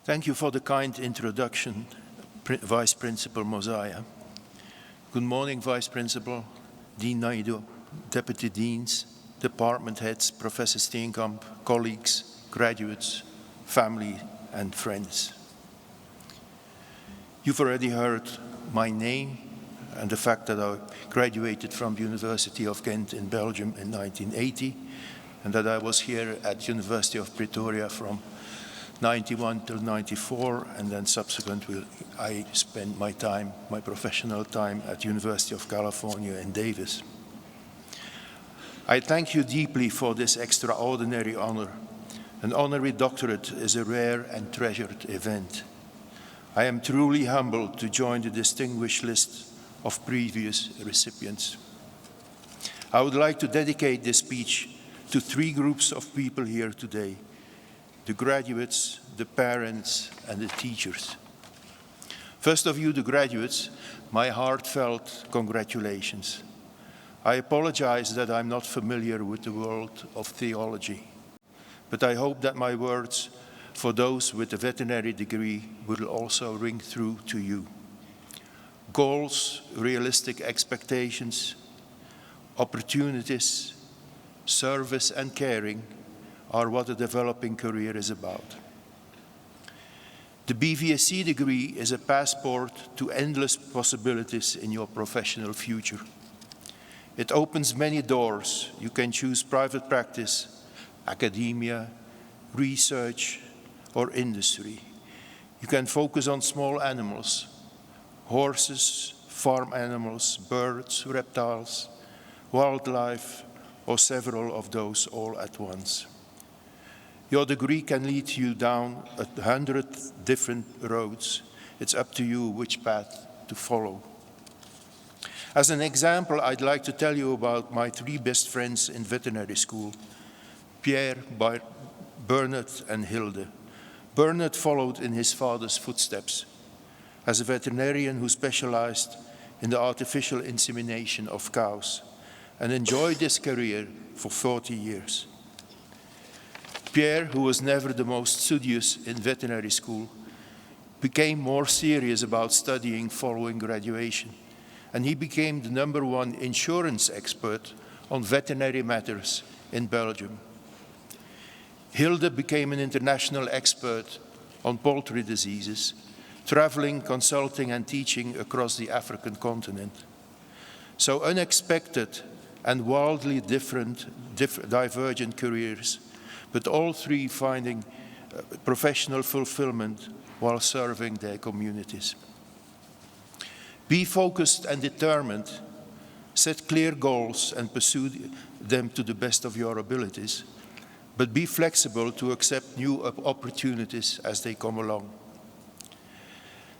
Thank you for the kind introduction, Vice Principal Mosiah. Good morning, Vice Principal, Dean Naidu, Deputy Deans, Department Heads, Professor Steenkamp, colleagues, graduates, family, and friends. You've already heard my name and the fact that I graduated from the University of Ghent in Belgium in 1980, and that I was here at University of Pretoria from 91 till 94, and then subsequently I spent my professional time at University of California in Davis. I thank you deeply for this extraordinary honor. An honorary doctorate is a rare and treasured event. I am truly humbled to join the distinguished list of previous recipients. I would like to dedicate this speech to three groups of people here today: the graduates, the parents, and the teachers. First of you, the graduates, my heartfelt congratulations. I apologize that I'm not familiar with the world of theology, but I hope that my words for those with a veterinary degree will also ring through to you. Goals, realistic expectations, opportunities, service and caring are what a developing career is about. The BVSc degree is a passport to endless possibilities in your professional future. It opens many doors. You can choose private practice, academia, research, or industry. You can focus on small animals, horses, farm animals, birds, reptiles, wildlife, or several of those all at once. Your degree can lead you down 100 different roads. It's up to you which path to follow. As an example, I'd like to tell you about my three best friends in veterinary school, Pierre, Bernard, and Hilde. Bernard followed in his father's footsteps as a veterinarian who specialized in the artificial insemination of cows and enjoyed this career for 40 years. Pierre, who was never the most studious in veterinary school, became more serious about studying following graduation, and he became the #1 insurance expert on veterinary matters in Belgium. Hilde became an international expert on poultry diseases, traveling, consulting, and teaching across the African continent. So unexpected and wildly divergent careers, but all three finding professional fulfillment while serving their communities. Be focused and determined, set clear goals and pursue them to the best of your abilities, but be flexible to accept new opportunities as they come along.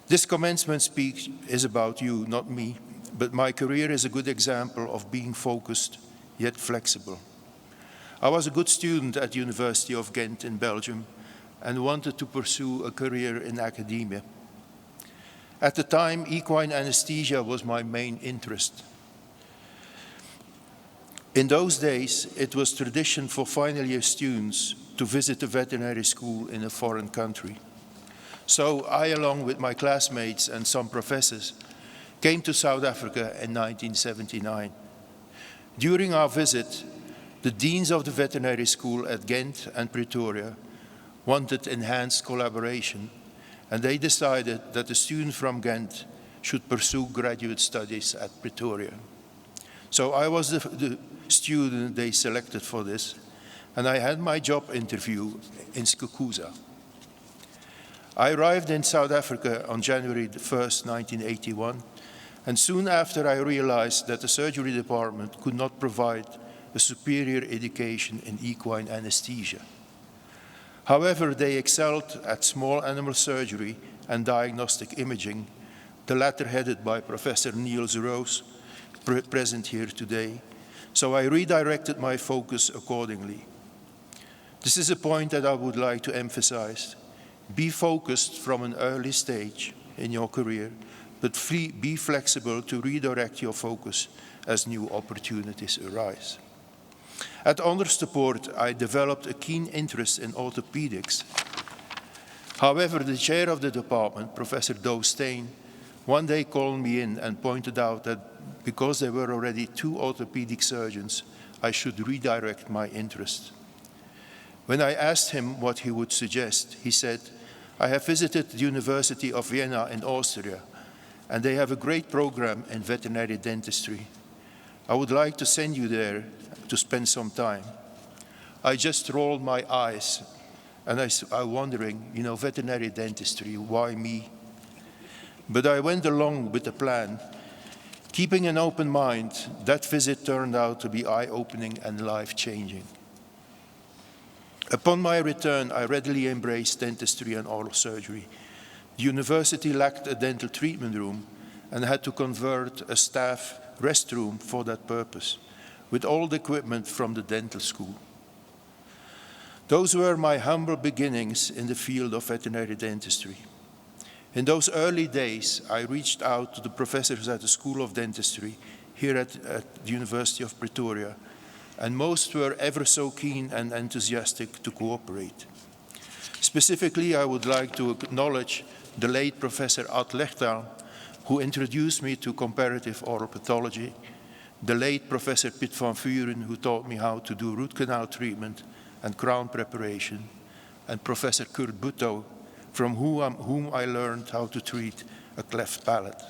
This commencement speech is about you, not me, but my career is a good example of being focused yet flexible. I was a good student at the University of Ghent in Belgium and wanted to pursue a career in academia. At the time, equine anesthesia was my main interest. In those days, it was tradition for final year students to visit a veterinary school in a foreign country. So I, along with my classmates and some professors, came to South Africa in 1979. During our visit, the deans of the veterinary school at Ghent and Pretoria wanted enhanced collaboration, and they decided that the student from Ghent should pursue graduate studies at Pretoria. So I was the student they selected for this, and I had my job interview in Skukuza. I arrived in South Africa on January 1st, 1981, and soon after I realized that the surgery department could not provide a superior education in equine anesthesia. However, they excelled at small animal surgery and diagnostic imaging, the latter headed by Professor Niels Roos, present here today, so I redirected my focus accordingly. This is a point that I would like to emphasize. Be focused from an early stage in your career, but be flexible to redirect your focus as new opportunities arise. At Onderstepoort, I developed a keen interest in orthopedics. However, the chair of the department, Professor Doe Steen, one day called me in and pointed out that because there were already 2 orthopedic surgeons, I should redirect my interest. When I asked him what he would suggest, he said, "I have visited the University of Vienna in Austria, and they have a great program in veterinary dentistry. I would like to send you there to spend some time." I just rolled my eyes, and I was wondering, veterinary dentistry, why me? But I went along with the plan. Keeping an open mind, that visit turned out to be eye-opening and life-changing. Upon my return, I readily embraced dentistry and oral surgery. The university lacked a dental treatment room and had to convert a staff restroom for that purpose, with all the equipment from the dental school. Those were my humble beginnings in the field of veterinary dentistry. In those early days, I reached out to the professors at the School of Dentistry here at the University of Pretoria, and most were ever so keen and enthusiastic to cooperate. Specifically, I would like to acknowledge the late Professor Ad Lechtaal, who introduced me to comparative oral pathology, the late Professor Piet van Vuren, who taught me how to do root canal treatment and crown preparation, and Professor Kurt Butto, from whom I learned how to treat a cleft palate.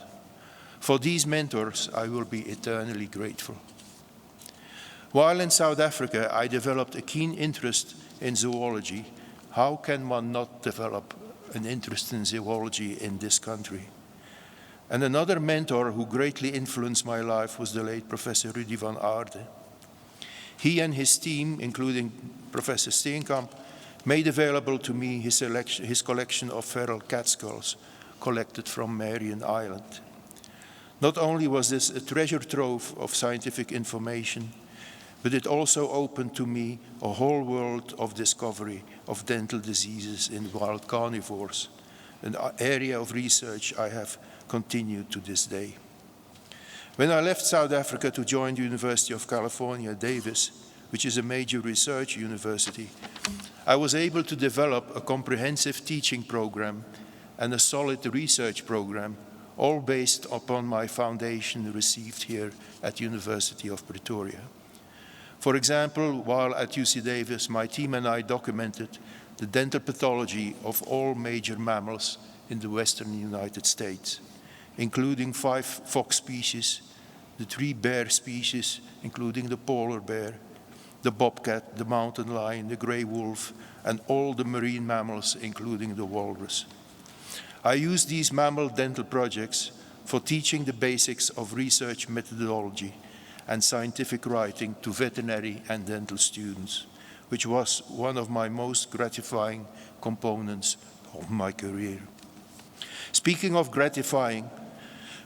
For these mentors, I will be eternally grateful. While in South Africa, I developed a keen interest in zoology. How can one not develop an interest in zoology in this country? And another mentor who greatly influenced my life was the late Professor Rudy van Aarde. He and his team, including Professor Steenkamp, made available to me his collection of feral cat skulls collected from Marion Island. Not only was this a treasure trove of scientific information, but it also opened to me a whole world of discovery of dental diseases in wild carnivores, an area of research I have continued to this day. When I left South Africa to join the University of California, Davis, which is a major research university, I was able to develop a comprehensive teaching program and a solid research program, all based upon my foundation received here at the University of Pretoria. For example, while at UC Davis, my team and I documented the dental pathology of all major mammals in the western United States, including 5 fox species, the 3 bear species, including the polar bear, the bobcat, the mountain lion, the gray wolf, and all the marine mammals, including the walrus. I use these mammal dental projects for teaching the basics of research methodology and scientific writing to veterinary and dental students, which was one of my most gratifying components of my career. Speaking of gratifying,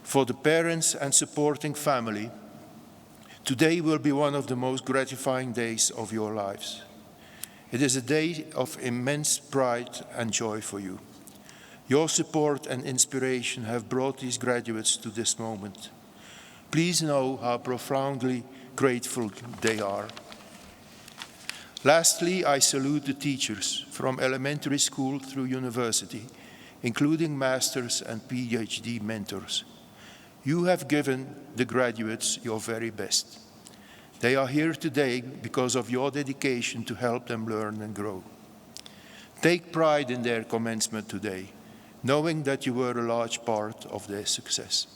for the parents and supporting family, today will be one of the most gratifying days of your lives. It is a day of immense pride and joy for you. Your support and inspiration have brought these graduates to this moment. Please know how profoundly grateful they are. Lastly, I salute the teachers from elementary school through university, including master's and PhD mentors. You have given the graduates your very best. They are here today because of your dedication to help them learn and grow. Take pride in their commencement today, knowing that you were a large part of their success.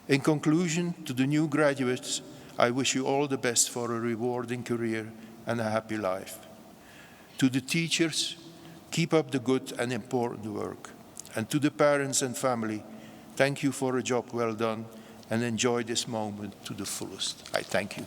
In conclusion, to the new graduates, I wish you all the best for a rewarding career and a happy life. To the teachers, keep up the good and important work. And to the parents and family, thank you for a job well done and enjoy this moment to the fullest. I thank you.